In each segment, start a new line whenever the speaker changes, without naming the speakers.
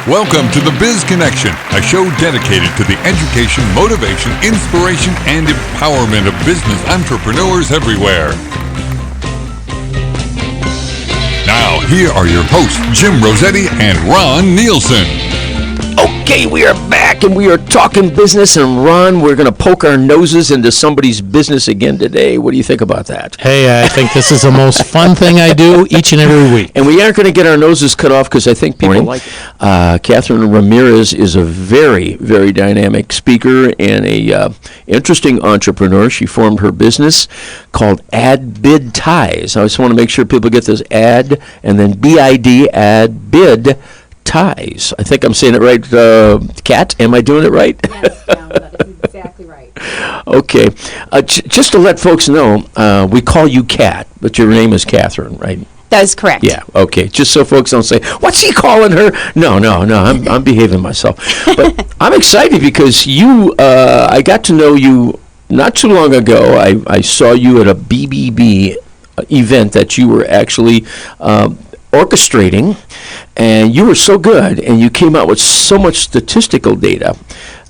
Welcome to the Biz Connection, a show dedicated to the education, motivation, inspiration, and empowerment of business entrepreneurs everywhere. Now, here are your hosts, Jim Rossetti and Ron Nielsen.
Okay, we are back and we are talking business. And Ron, we're going to poke our noses into somebody's business again today. What do you think about that?
Hey, I think this is the most fun thing I do each and every week.
And we aren't going to get our noses cut off because I think people like it. Katherine Ramirez is a very, very dynamic speaker and a interesting entrepreneur. She formed her business called adBidtise. I just want to make sure people get this ad and then B-I-D, adBidtise. I think I'm saying it right, Kat. Am I doing it right?
Yes, that's exactly right.
Okay. Just to let folks know, we call you Kat, but your name is Katherine, right?
That is correct.
Yeah, okay. Just so folks don't say, what's he calling her? No, I'm behaving myself. But I'm excited because I got to know you not too long ago. I saw you at a BBB event that you were actually orchestrating, and you were so good, and you came out with so much statistical data,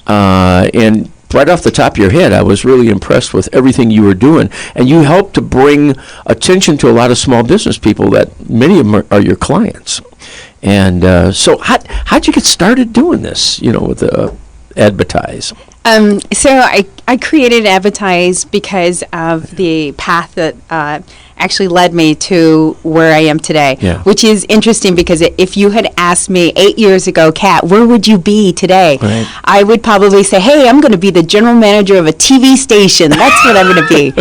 and right off the top of your head, I was really impressed with everything you were doing, and you helped to bring attention to a lot of small business people that many of them are your clients. And so how'd you get started doing this, with adBidtise?
So I created advertise because of the path that actually led me to where I am today, which is interesting because if you had asked me 8 years ago, Kat, where would you be today? Right. I would probably say, hey, I'm going to be the general manager of a TV station. That's what I'm going to be.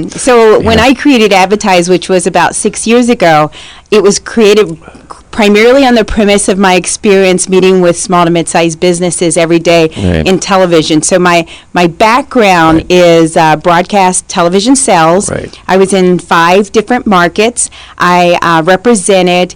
So when I created adBidtise, which was about 6 years ago, it was created primarily on the premise of my experience meeting with small to mid-sized businesses every day in television. So my background is broadcast television sales. Right. I was in 5 different markets. I represented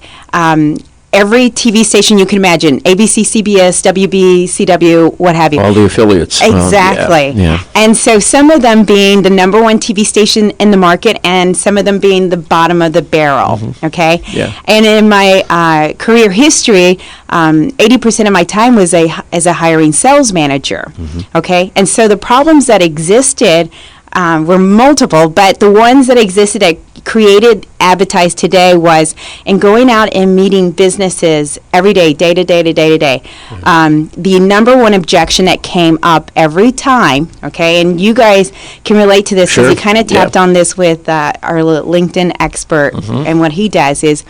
every TV station you can imagine, ABC, CBS, WB, CW, what have you.
All the affiliates.
Exactly. And so some of them being the number one TV station in the market and some of them being the bottom of the barrel, okay? Yeah. And in my career history, 80% of my time was as a hiring sales manager, okay? And so the problems that existed were multiple, but the ones that existed at created adBidtise today was in going out and meeting businesses every day, day to day. The number one objection that came up every time, okay, and you guys can relate to this because we kind of tapped on this with our LinkedIn expert, and what he does is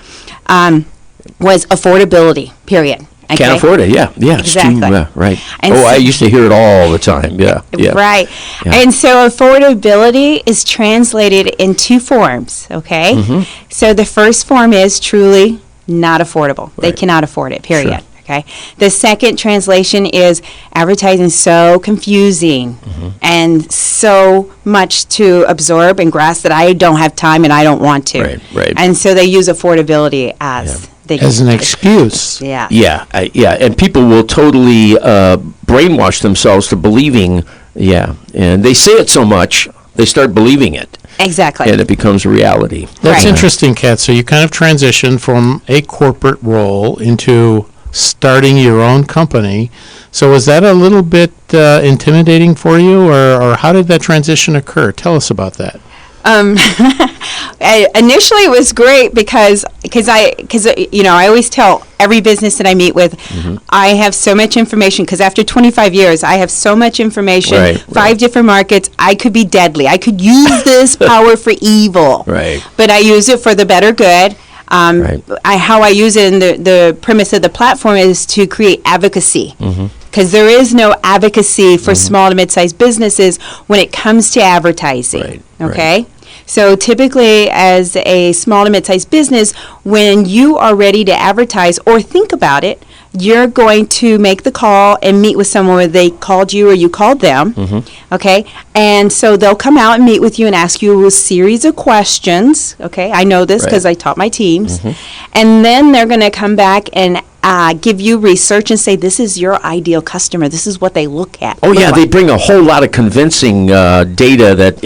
was affordability, period. Okay.
Can't afford it, yeah.
Exactly.
Right. And I used to hear it all the time, yeah.
Right. Yeah. And so affordability is translated in 2 forms, okay? So the first form is truly not affordable. Right. They cannot afford it, period. Sure. Okay. The second translation is advertising so confusing and so much to absorb and grasp that I don't have time and I don't want to. Right. And so they use affordability as
an excuse.
And people will totally brainwash themselves to believing, and they say it so much, they start believing it.
Exactly.
And it becomes a reality.
That's interesting, Kat. So you kind of transitioned from a corporate role into starting your own company. So was that a little bit intimidating for you, or how did that transition occur? Tell us about that.
Initially it was great because I always tell every business that I meet with, I have so much information because after 25 years I have so much information, 5 different markets. I could be deadly. I could use this power for evil, but I use it for the better good. How I use it in the premise of the platform is to create advocacy. Because there is no advocacy for small to mid-sized businesses when it comes to advertising. Okay? So typically as a small to mid-sized business, when you are ready to advertise or think about it, you're going to make the call and meet with someone where they called you or you called them, okay? And so they'll come out and meet with you and ask you a series of questions, okay? I know this because I taught my teams. And then they're going to come back and give you research and say, this is your ideal customer. This is what they look at.
Oh, yeah, they bring a whole lot of convincing data that,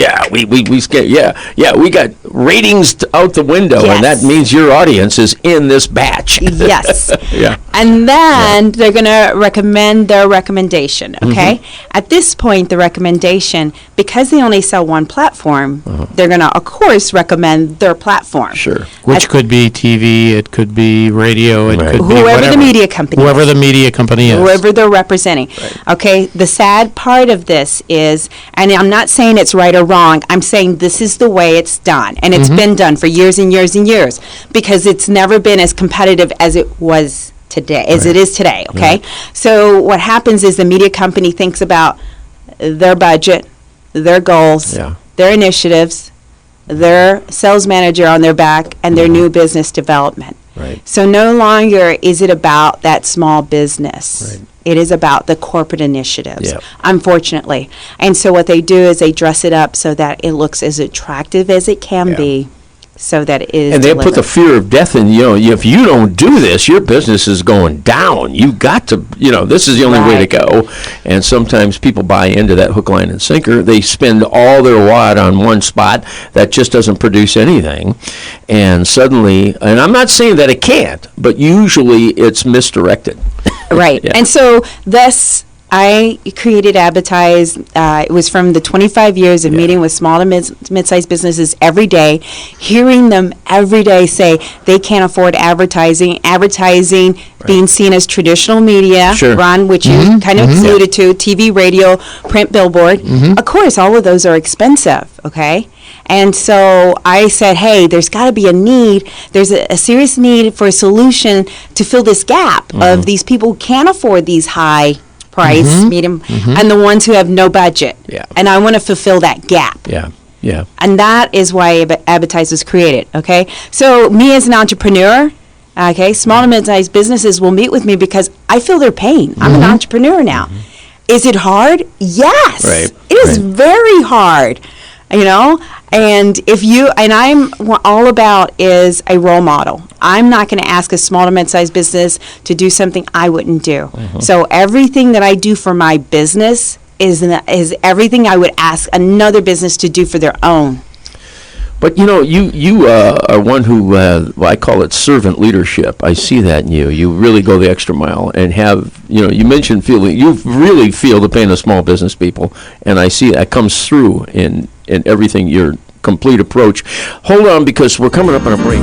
we got ratings out the window, and that means your audience is in this batch.
Yes.
Yeah.
And then they're going to recommend their recommendation, okay? At this point, the recommendation, because they only sell one platform, they're going to, of course, recommend their platform.
Sure.
Which could be TV, it could be radio, it could be
whoever
whatever.
the media company
Whoever
is.
the media company is.
Whoever they're representing.
Right.
Okay, the sad part of this is, and I'm not saying it's right or wrong, I'm saying this is the way it's done. And it's been done for years and years and years, because it's never been as competitive as it was today, as it is today, okay? So what happens is the media company thinks about their budget, their goals, their initiatives, their sales manager on their back, and their new business development.
Right.
So no longer is it about that small business.
Right.
It is about the corporate initiatives,
Yep.
unfortunately. And so what they do is they dress it up so that it looks as attractive as it can be, so that it is
And they
delivered.
put the fear of death in, if you don't do this, your business is going down. You got to, this is the only way to go. And sometimes people buy into that hook, line, and sinker. They spend all their wad on one spot that just doesn't produce anything. And suddenly, and I'm not saying that it can't, but usually it's misdirected.
Right.
Yeah.
And so thus, I created adBidtise. It was from the 25 years of meeting with small and mid-sized businesses every day, hearing them every day say they can't afford advertising being seen as traditional media,
Sure.
Ron, which you kind of alluded to, TV, radio, print, billboard. Of course, all of those are expensive, okay? And so I said, hey, there's got to be a need. There's a serious need for a solution to fill this gap of these people who can't afford these high price, medium, and the ones who have no budget.
Yeah.
And I want to fulfill that gap.
Yeah.
And that is why adBidtise was created, okay? So me as an entrepreneur, okay, small and mid-sized businesses will meet with me because I feel their pain. I'm an entrepreneur now. Is it hard? Yes.
Right.
It is very hard, and I'm all about is a role model. I'm not going to ask a small to mid-sized business to do something I wouldn't do. So everything that I do for my business is everything I would ask another business to do for their own.
But you are one who I call it servant leadership. I see that in you. You really go the extra mile and have you mentioned feeling. You really feel the pain of small business people, and I see that comes through in everything. Your complete approach. Hold on, because we're coming up on a break.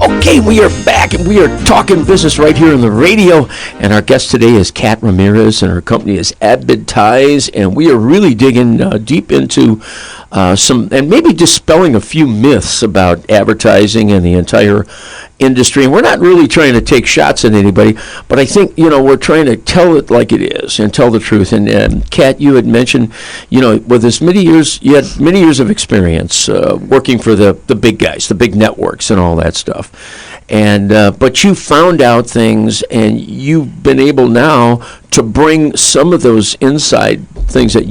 Okay, we are back, and we are talking business right here on the radio. And our guest today is Kat Ramirez, and her company is adBidtise. And we are really digging deep into some, and maybe dispelling a few myths about advertising and the entire industry. And we're not really trying to take shots at anybody, but I think, we're trying to tell it like it is and tell the truth. And Kat, you had mentioned, with as many years, you had many years of experience working for the big guys, the big networks and all that stuff. And but you found out things, and you've been able now to bring some of those inside things that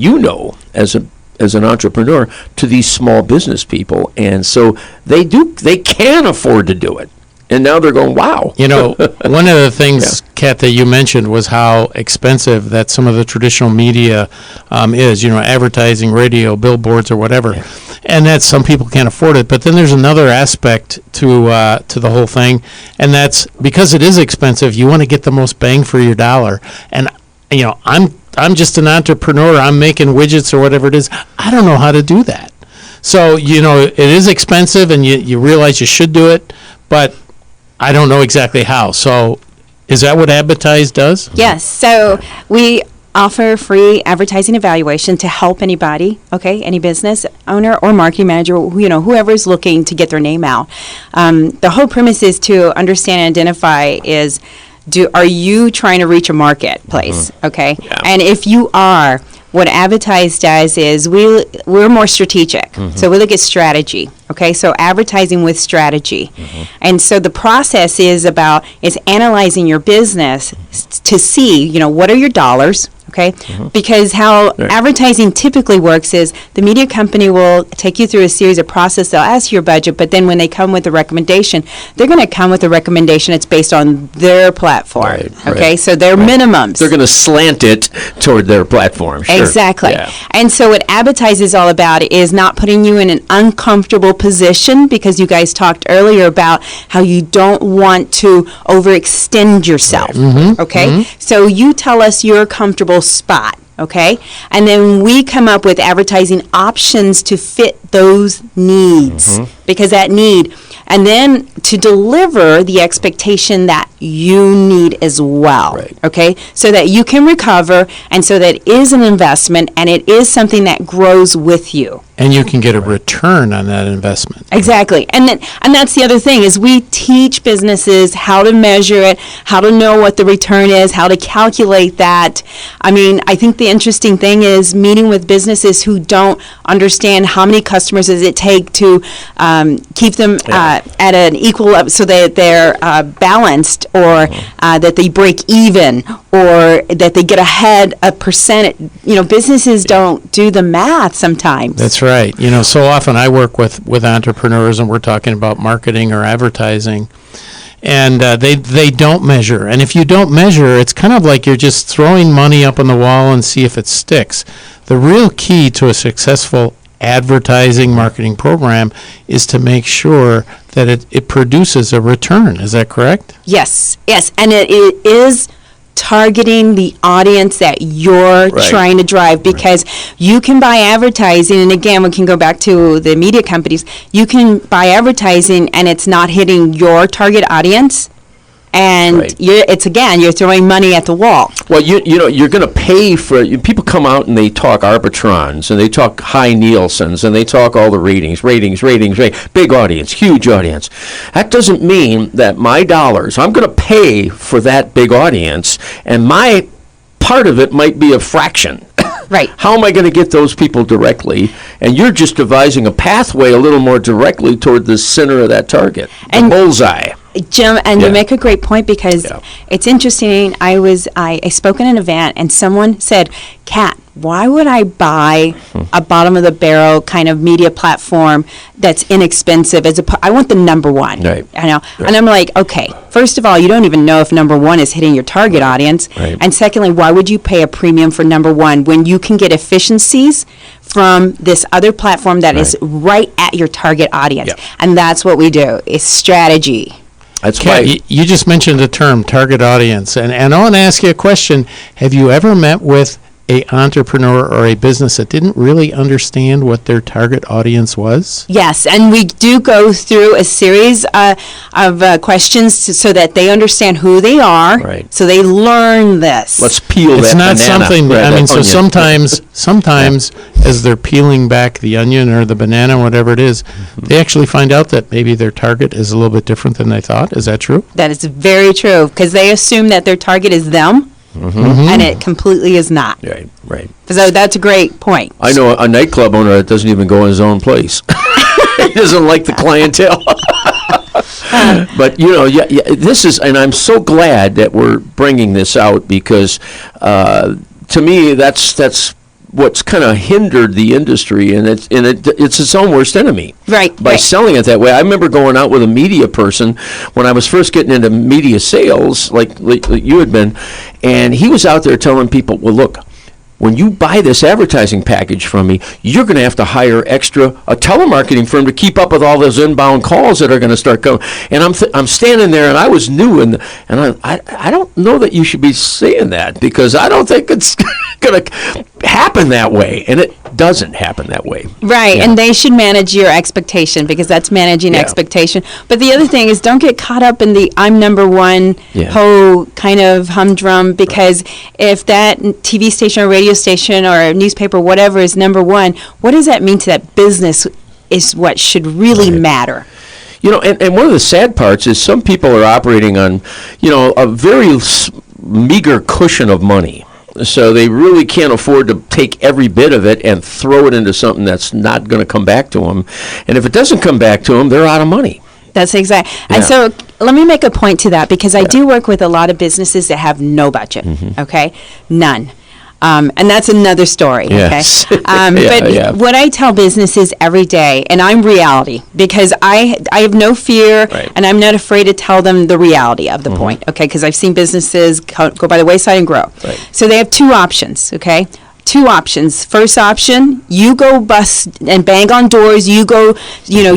as an entrepreneur to these small business people, and so they can afford to do it. And now they're going, wow.
One of the things, Kat, that you mentioned was how expensive that some of the traditional media is, advertising, radio, billboards, or whatever. Yeah. And that some people can't afford it. But then there's another aspect to the whole thing, and that's because it is expensive, you want to get the most bang for your dollar. And, I'm just an entrepreneur. I'm making widgets or whatever it is. I don't know how to do that. So, it is expensive, and you realize you should do it, but I don't know exactly how. So is that what adBidtise does?
Yes. So we offer free advertising evaluation to help anybody, any business owner or marketing manager, whoever is looking to get their name out. The whole premise is to understand and identify are you trying to reach a marketplace, okay? Yeah. And if you are, what adBidtise does is we're more strategic. So we look at strategy, okay? So advertising with strategy. And so the process is analyzing your business to see, what are your dollars, okay? Because how advertising typically works is the media company will take you through a series of process. They'll ask you your budget, but then when they come with a recommendation, they're going to come with a recommendation that's based on their platform, okay? So their minimums.
They're going to slant it toward their platform. Sure.
Exactly.
Yeah.
And so what adBidtise is all about is not putting you in an uncomfortable position, because you guys talked earlier about how you don't want to overextend yourself, okay? So you tell us your comfortable spot, okay? And then we come up with advertising options to fit those needs, because that need, and then to deliver the expectation that you need as well, okay? So that you can recover, and so that it is an investment, and it is something that grows with you.
And you can get a return on that investment.
Exactly. And that's the other thing, is we teach businesses how to measure it, how to know what the return is, how to calculate that. I mean, I think the interesting thing is meeting with businesses who don't understand how many customers does it take to keep them at an equal level, so that they're balanced, or that they break even, or that they get ahead a percent. You know, businesses don't do the math sometimes.
That's right. You know, so often I work with entrepreneurs, and we're talking about marketing or advertising, and they don't measure. And if you don't measure, it's kind of like you're just throwing money up on the wall and see if it sticks. The real key to a successful advertising marketing program is to make sure that it produces a return. Is that correct?
Yes. And it is targeting the audience that you're trying to drive, because you can buy advertising, and again, we can go back to the media companies, you can buy advertising and it's not hitting your target audience, and you're throwing money at the wall.
Well, you know, you're going to pay for, people come out and they talk arbitrons, and they talk high Nielsen's, and they talk all the ratings, big audience, huge audience. That doesn't mean that my dollars, I'm going to pay for that big audience, and my part of it might be a fraction.
Right.
How am I going to get those people directly? And you're just devising a pathway a little more directly toward the center of that target, the bullseye.
Jim, and you make a great point, because it's interesting. I spoke in an event, and someone said, "Kat, why would I buy a bottom of the barrel kind of media platform that's inexpensive? I want the number one."
Right.
I know, and I'm like, okay. First of all, you don't even know if number one is hitting your target audience, and secondly, why would you pay a premium for number one when you can get efficiencies from this other platform that is right at your target audience? And that's what we do, is strategy.
That's
Kat, you just mentioned the term target audience, and I want to ask you a question. Have you ever met with a entrepreneur or a business that didn't really understand what their target audience was?
Yes, and we do go through a series of questions so that they understand who they are, so they learn this.
Let's peel
it's
that
not
banana.
Something,
Right,
I mean, so
onion.
sometimes as they're peeling back the onion or the banana, whatever it is, they actually find out that maybe their target is a little bit different than they thought. Is that true?
That is very true, because they assume that their target is them, and it completely is not.
Right.
So that's a great point.
I know a nightclub owner that doesn't even go in his own place. He doesn't like the clientele. But, you know, this is, and I'm so glad that we're bringing this out, because to me, that's what's kind of hindered the industry, and it's its own worst enemy. By selling it that way. I remember going out with a media person when I was first getting into media sales, like you had been, and he was out there telling people, well, look, when you buy this advertising package from me, you're going to have to hire a telemarketing firm to keep up with all those inbound calls that are going to start coming. And I'm standing there, and I was new, and I don't know that you should be saying that, because I don't think it's going to happen that way, and it doesn't happen that way.
Right, and they should manage your expectation, because that's managing expectation. But the other thing is, don't get caught up in the I'm number one whole kind of humdrum, because if that TV station or radio station or newspaper, whatever, is number one, what does that mean to that business is what should really matter.
You know, and one of the sad parts is some people are operating on, you know, a very meager cushion of money. So they really can't afford to take every bit of it and throw it into something that's not going to come back to them. And if it doesn't come back to them, they're out of money.
That's exact. And so let me make a point to that, because I do work with a lot of businesses that have no budget, okay? None. And that's another story,
Yes.
okay? But what I tell businesses every day, and I'm reality, because I have no fear,
Right.
and I'm not afraid to tell them the reality of the point, okay? Because I've seen businesses go by the wayside and grow.
Right.
So they have two options, okay? Two options. First option, you go bust and bang on doors. You go,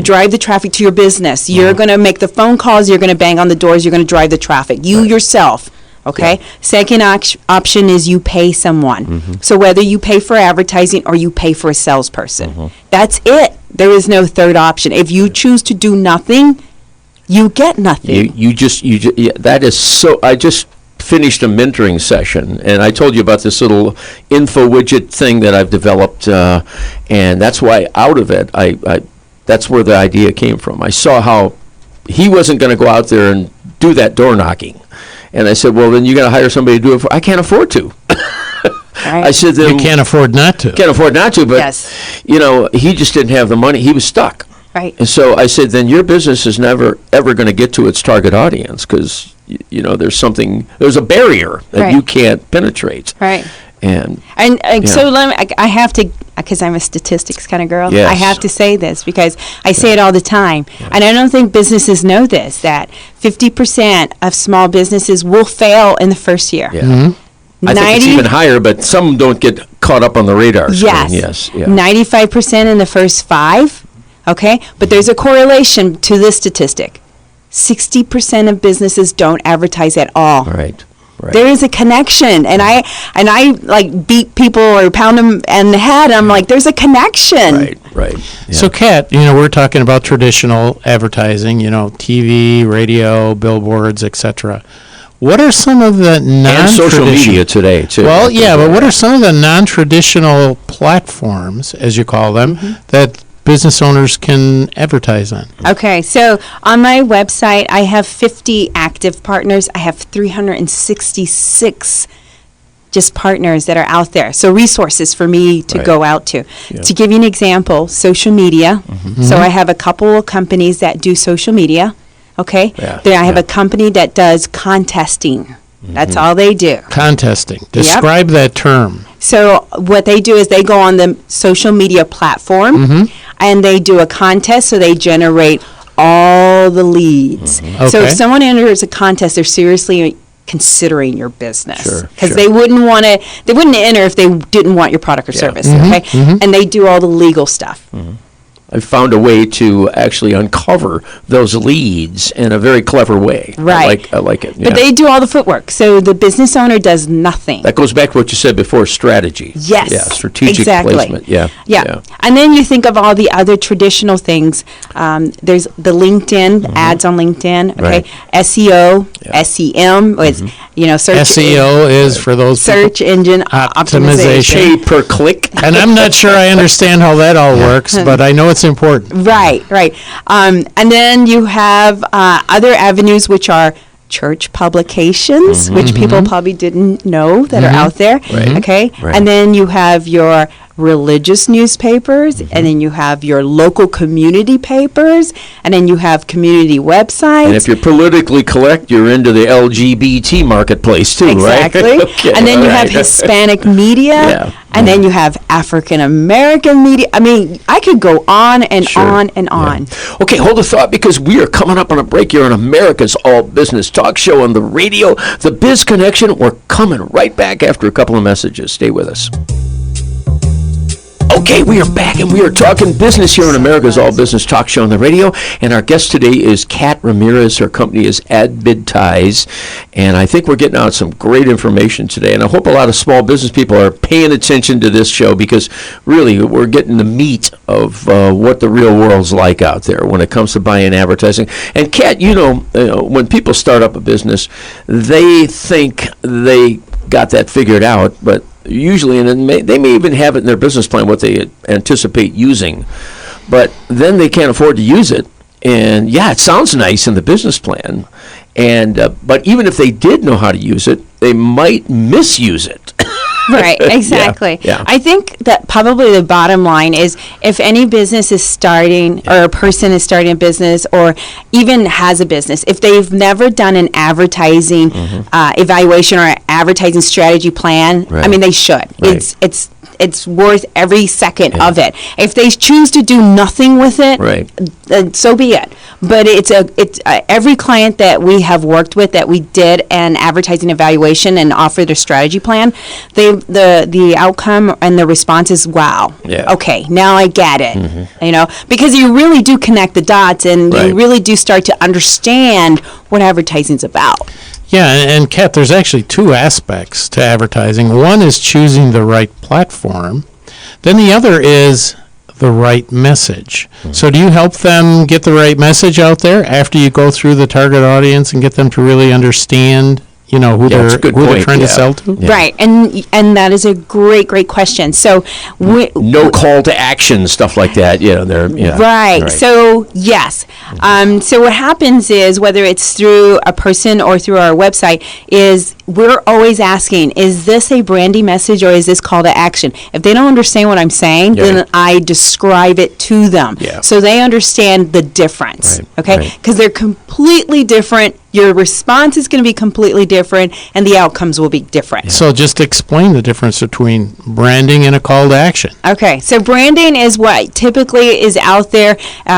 drive the traffic to your business. You're going to make the phone calls. You're going to bang on the doors. You're going to drive the traffic. You yourself, okay?
Yeah.
Second option is you pay someone. So whether you pay for advertising or you pay for a salesperson. That's it. There is no third option. If you choose to do nothing, you get nothing.
That is so. I just finished a mentoring session, and I told you about this little info widget thing that I've developed, and that's why out of it, that's where the idea came from. I saw how he wasn't going to go out there and do that door knocking, and I said, well, then you got to hire somebody to do it. I can't afford to.
Right.
I said, then
You can't afford not to.
can't afford not to, but
Yes.
he just didn't have the money. He was stuck.
Right.
And so I said, then your business is never ever going to get to its target audience because there's a barrier that
Right.
you can't penetrate.
Right.
And
So I have to, because I'm a statistics kind of girl,
Yes.
I have to say this because I say it all the time. And I don't think businesses know this, that 50% of small businesses will fail in the first year.
yeah, I think it's
90
even higher, but some don't get caught up on the radar screen.
Yes.
Yes. Yeah.
95% in the first 5, okay? But there's a correlation to this statistic. 60% of businesses don't advertise at all.
Right. Right.
There is a connection, and I like beat people or pound them in the head. I'm like, there's a connection.
Right. Yeah.
So, Kat, we're talking about traditional advertising, TV, radio, billboards, etc. What are some of the
and
non-traditional...
social media today, too.
Well, yeah, but what are some of the non-traditional platforms, as you call them, that business owners can advertise on?
Okay, so on my website, I have 50 active partners. I have 366 just partners that are out there. So resources for me to
Right.
go out to.
Yeah.
To give you an example, social media. So I have a couple of companies that do social media. Okay?
Yeah,
Then I have
yeah.
a company that does contesting. That's all they do.
Contesting. Describe that term.
So what they do is they go on the social media platform and they do a contest, so they generate all the leads. So
Okay.
if someone enters a contest, they're seriously considering your business
Sure,
because
sure.
they wouldn't enter if they didn't want your product or service. Okay, and they do all the legal stuff.
I found a way to actually uncover those leads in a very clever way.
Right.
I like it.
But
yeah.
they do all the footwork, so the business owner does nothing.
That goes back to what you said before, strategy.
Yes.
Yeah, strategic
exactly.
placement. Yeah.
Yeah. And then you think of all the other traditional things. There's the LinkedIn, ads on LinkedIn, okay?
Right.
SEO,
Yeah.
SEM, is, search.
SEO is for those people-
Search engine optimization.
Pay per click.
And I'm not sure I understand how that all works, but I know it's important.
Right. And then you have other avenues, which are church publications, which people probably didn't know that are out there.
Right.
Okay.
Right.
And then you have your religious newspapers, and then you have your local community papers, and then you have community websites.
And if you're politically correct, you're into the LGBT marketplace too,
Exactly.
right? Okay,
And then
all
you have
right.
Hispanic media.
Yeah.
And then you have African American media. I mean, I could go on and
Sure.
on and
Yeah.
on.
Okay, hold a thought because we are coming up on a break here on America's All Business Talk Show on the radio, the Biz Connection. We're coming right back after a couple of messages. Stay with us. Okay, we are back and we are talking business here on America's All Business Talk Show on the radio. And our guest today is Kat Ramirez. Her company is adBidtise. And I think we're getting out some great information today. And I hope a lot of small business people are paying attention to this show because really we're getting the meat of what the real world's like out there when it comes to buying advertising. And Kat, when people start up a business, they think they got that figured out, but usually, and they may even have it in their business plan what they anticipate using, but then they can't afford to use it. And yeah, it sounds nice in the business plan, and but even if they did know how to use it, they might misuse it.
Right, exactly.
Yeah.
I think that probably the bottom line is if any business is starting or a person is starting a business or even has a business, if they've never done an advertising evaluation or an advertising strategy plan,
Right.
I mean, they should.
Right.
It's worth every second of it. If they choose to do nothing with it,
Right.
then so be it. But it's every client that we have worked with that we did an advertising evaluation and offer their strategy plan, the outcome and the response is wow.
Yeah.
Okay, now I get it. You know, because you really do connect the dots and
Right.
you really do start to understand what advertising's about.
Yeah, and Kat, there's actually two aspects to advertising. One is choosing the right platform. Then the other is the right message. So do you help them get the right message out there after you go through the target audience and get them to really understand, you know, who
that's a good
they're
point,
trying to
yeah.
sell to?
Yeah.
Right, and that is a great question. So
No call to action, stuff like that. You know, they're
Right. So yes. So what happens is whether it's through a person or through our website is we're always asking, is this a branding message or is this call to action? If they don't understand what I'm saying,
Yeah.
then I describe it to them
Yeah.
so they understand the difference.
Right,
Okay?
right.
Because they're completely different. Your response is going to be completely different and the outcomes will be different.
So just explain the difference between branding and a call to action.
Okay, so branding is what typically is out there.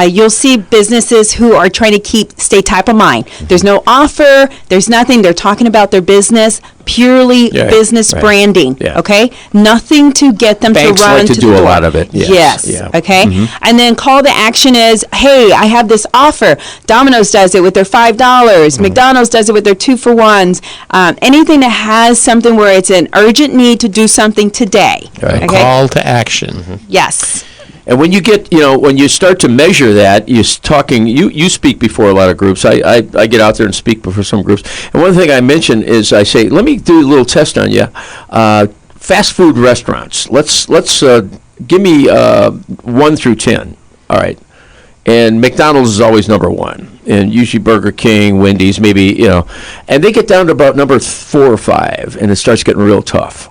You'll see businesses who are trying to stay top of mind. There's no offer, there's nothing. They're talking about their business, purely
Yeah,
business
right.
branding.
Yeah.
Okay, nothing to get them
Banks
to run
like to
to
do
the
a
door.
lot of it, yes,
Yes.
yeah.
Okay, and then call to action is, hey, I have this offer. Domino's does it with their $5. McDonald's does it with their 2-for-1s. Anything that has something where it's an urgent need to do something today.
Right.
Okay.
Call to action.
Yes.
And when you get, when you start to measure that, you speak before a lot of groups. I get out there and speak before some groups. And one thing I mention is I say, let me do a little test on you. Fast food restaurants. Let's give me 1 through 10. All right. And McDonald's is always number 1. And usually Burger King, Wendy's, maybe, and they get down to about number 4 or 5, and it starts getting real tough.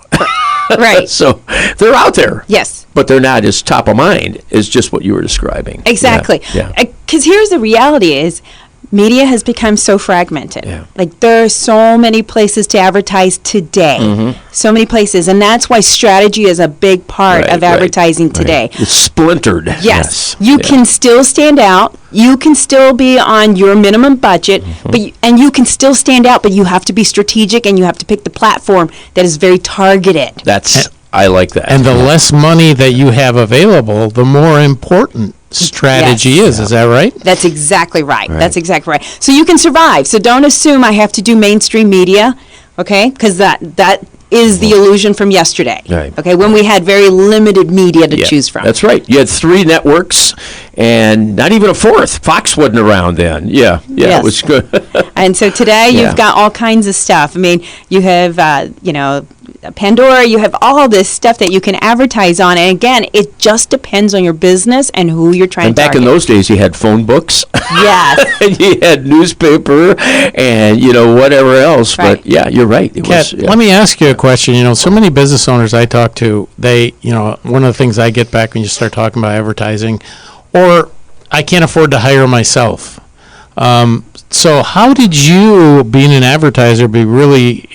Right.
So they're out there.
Yes.
But they're not as top of mind as just what you were describing.
Exactly.
Yeah.
Because here's the reality is media has become so fragmented.
Yeah.
Like there are so many places to advertise today. So many places. And that's why strategy is a big part
Right,
of advertising
right.
today.
It's splintered.
Yes.
Yeah.
You can still stand out. You can still be on your minimum budget, and you can still stand out, but you have to be strategic and you have to pick the platform that is very targeted.
I like that.
And the less money that you have available, the more important strategy
Yes.
is that right?
That's exactly right.
Right.
That's exactly right. So you can survive. So don't assume I have to do mainstream media, okay? Because that is the illusion from yesterday.
Right.
Okay, when we had very limited media to
Yeah,
choose from.
That's right. You had 3 networks and not even a 4th. Fox wasn't around then. Yeah,
Yes.
it was good.
And so today
Yeah.
you've got all kinds of stuff. I mean, you have, Pandora, you have all this stuff that you can advertise on. And again, it just depends on your business and who you're trying
And
to
back in
target.
those days, you had phone books.
Yes.
And you had newspaper and, whatever else.
Right.
But, yeah, you're right. It
Kat,
was,
let me ask you a question. So many business owners I talk to, they, one of the things I get back when you start talking about advertising, or I can't afford to hire myself. So how did you, being an advertiser, be really,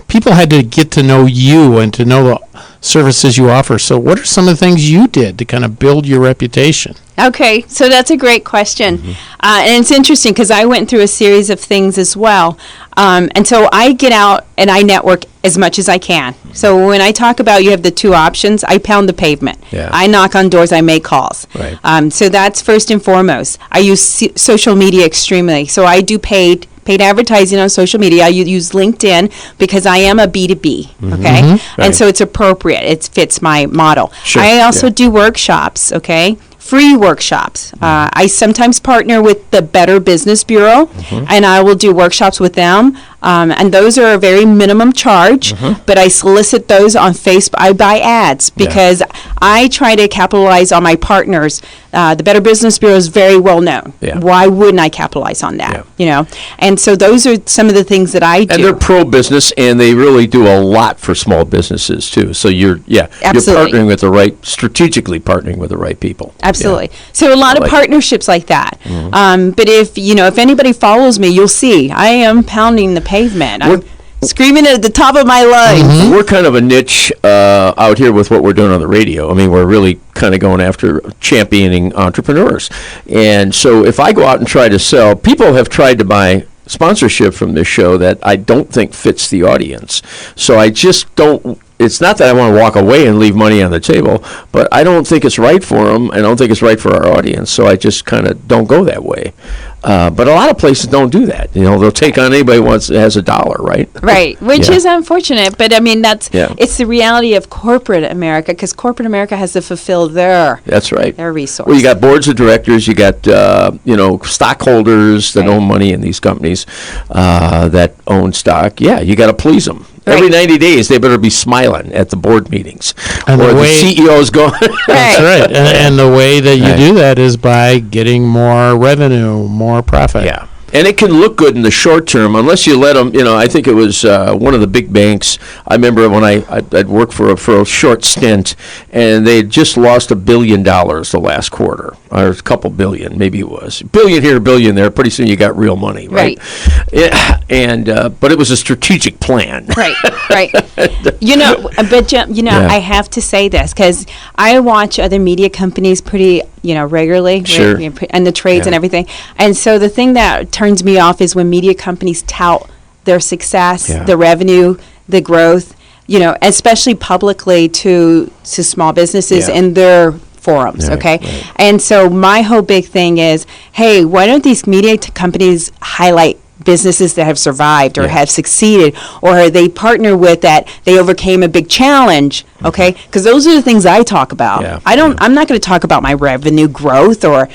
people had to get to know you and to know the services you offer. So what are some of the things you did to kind of build your reputation?
Okay, so that's a great question. And it's interesting because I went through a series of things as well. And so I get out and I network as much as I can. So when I talk about you have the 2 options, I pound the pavement.
Yeah.
I knock on doors, I make calls.
Right.
So that's first and foremost. I use social media extremely. So I do paid advertising on social media. I use LinkedIn because I am a B2B, okay?
Right.
And so it's appropriate. It fits my model.
Sure,
I also
yeah.
do workshops, okay? Free workshops. I sometimes partner with the Better Business Bureau, and I will do workshops with them And those are a very minimum charge, but I solicit those on Facebook. I buy ads because I try to capitalize on my partners. The Better Business Bureau is very well known.
Yeah.
Why wouldn't I capitalize on that? You know, and so those are some of the things that I do.
And they're pro-business, and they really do a lot for small businesses too. So you're partnering with strategically partnering with the right people.
Absolutely. So a lot of partnerships like that. But if anybody follows me, you'll see I am pounding the pavement. I'm screaming at the top of my lungs.
We're kind of a niche out here with what we're doing on the radio. I mean, we're really kind of going after championing entrepreneurs. And so if I go out and try to sell, people have tried to buy sponsorship from this show that I don't think fits the audience. So I just don't. It's not that I want to walk away and leave money on the table, but I don't think it's right for them. I don't think it's right for our audience, so I just kind of don't go that way. But a lot of places don't do that. They'll take on anybody who has $1, right?
Right, which is unfortunate. But I mean, it's the reality of corporate America, because corporate America has to fulfill their resources.
Well, you got boards of directors, you got stockholders that own money in these companies that own stock. Yeah, you got to please them. Right. Every 90 days, they better be smiling at the board meetings,
and
or the CEO's going.
That's right, and the way that you do that is by getting more revenue, more profit.
Yeah. And it can look good in the short term unless you let them, I think it was one of the big banks. I remember when I'd worked for a short stint, and they had just lost $1 billion the last quarter, or a couple billion, maybe it was. $1 billion here, $1 billion there. Pretty soon you got real money, right? Yeah, but it was a strategic plan.
Right. But I have to say this because I watch other media companies pretty regularly,
sure.
And the trades and everything. And so the thing that turns me off is when media companies tout their success, the revenue, the growth, especially publicly to small businesses in their forums, okay? Right. And so my whole big thing is, hey, why don't these media companies highlight businesses that have survived or have succeeded, or they partner with that they overcame a big challenge, okay? Because those are the things I talk about. I'm not going to talk about my revenue growth or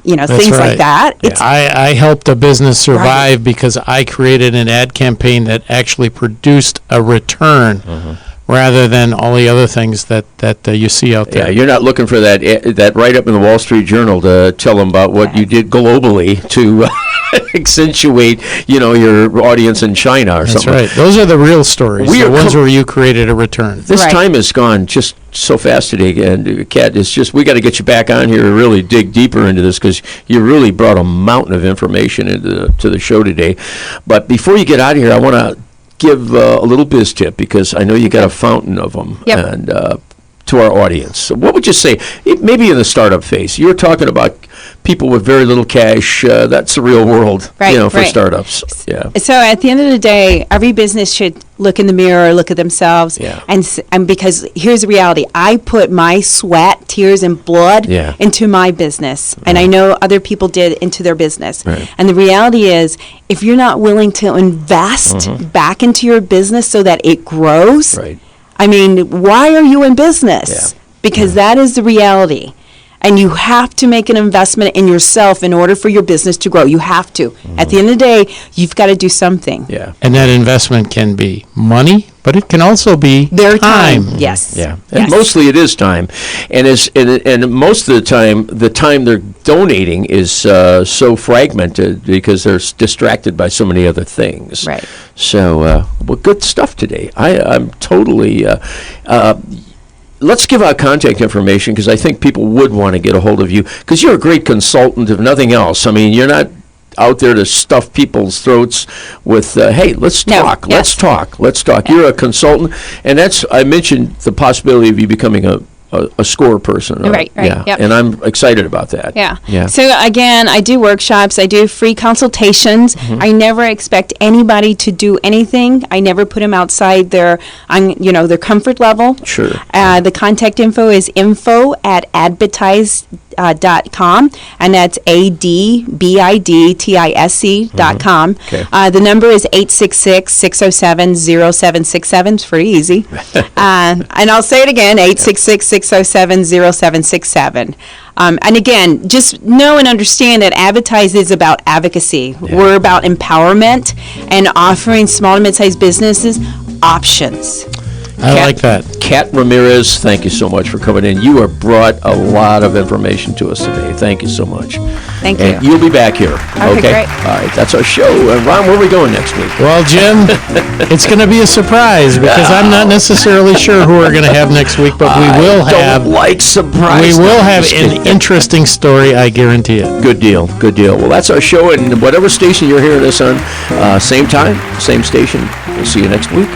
That's
things like that.
I helped a business survive because I created an ad campaign that actually produced a return rather than all the other things that you see out there.
Yeah, you're not looking for that write-up in the Wall Street Journal to tell them about what you did globally to accentuate, your audience in China or something.
That's right. Those are the real stories, the ones where you created a return.
This time has gone just so fast today, and Kat, it's just we got to get you back on here and really dig deeper into this because you really brought a mountain of information to the show today. But before you get out of here, I want to give a little biz tip because I know you got a fountain of them, and to our audience. So what would you say, maybe in the startup phase? You were talking about people with very little cash. That's the real world, for startups. Yeah.
So at the end of the day, every business should look in the mirror, look at themselves, and because here's the reality: I put my sweat, tears, and blood into my business, and I know other people did into their business. Right. And the reality is, if you're not willing to invest back into your business so that it grows, I mean, why are you in business? Because that is the reality. And you have to make an investment in yourself in order for your business to grow. You have to. At the end of the day, you've got to do something.
Yeah.
And that investment can be money, but it can also be
their time. Yes.
Yeah. And mostly it is time. And and most of the time they're donating is so fragmented because they're distracted by so many other things.
Right.
So, good stuff today. I'm totally let's give out contact information because I think people would want to get a hold of you because you're a great consultant, if nothing else. I mean, you're not out there to stuff people's throats with, hey, let's talk, let's talk. You're a consultant, and I mentioned the possibility of you becoming a score person.
Right.
Yeah.
Yep.
And I'm excited about that.
Yeah. So again, I do workshops. I do free consultations. I never expect anybody to do anything. I never put them outside their comfort level.
Sure.
The contact info is info@adbidtise.com, and that's adbidtise.com.
Okay.
The number is 866-607-0767. It's pretty easy. And I'll say it again, 866-607-0767. 607-0767. And again, just know and understand that adBidtise is about advocacy.
Yeah.
We're about empowerment and offering small and mid-sized businesses options.
I like that.
Kat Ramirez, thank you so much for coming in. You have brought a lot of information to us today. Thank you so much.
Thank
And
you.
you'll be back here.
Okay, great.
All right, that's our show. And Ron, where are we going next week?
Well, Jim, it's going to be a surprise because I'm not necessarily sure who we're going to have next week, but we will have.
Don't like surprise.
We will have
Just
an
kidding.
interesting story, I guarantee it.
Good deal. Good deal. Well, that's our show, and whatever station you're hearing us on, same time, same station. We'll see you next week.